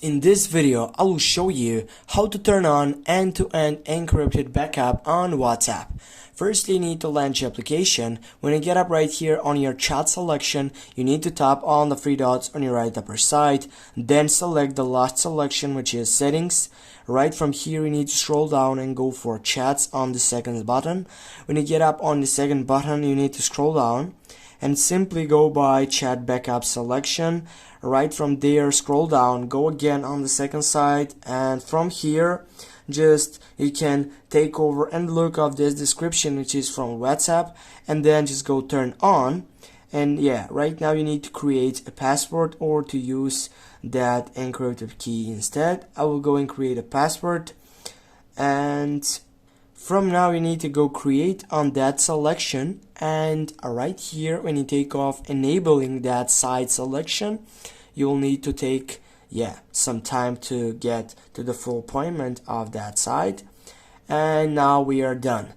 In this video, I will show you how to turn on end-to-end encrypted backup on WhatsApp. First, you need to launch your application. When you get up right here on your chat selection, you need to tap on the three dots on your right upper side. Then select the last selection, which is settings. Right from here, you need to scroll down and go for chats on the second button. When you get up on the second button, you need to scroll down and simply go by chat backup selection. Right from there, scroll down, go again on the second side, and from here just you can take over and look up this description, which is from WhatsApp, and then just go turn on. And yeah, right now you need to create a password or to use that encrypted key instead. I will go and create a password, and from now you need to go create on that selection, and right here when you take off enabling that side selection, you'll need to take some time to get to the full appointment of that side. And now we are done.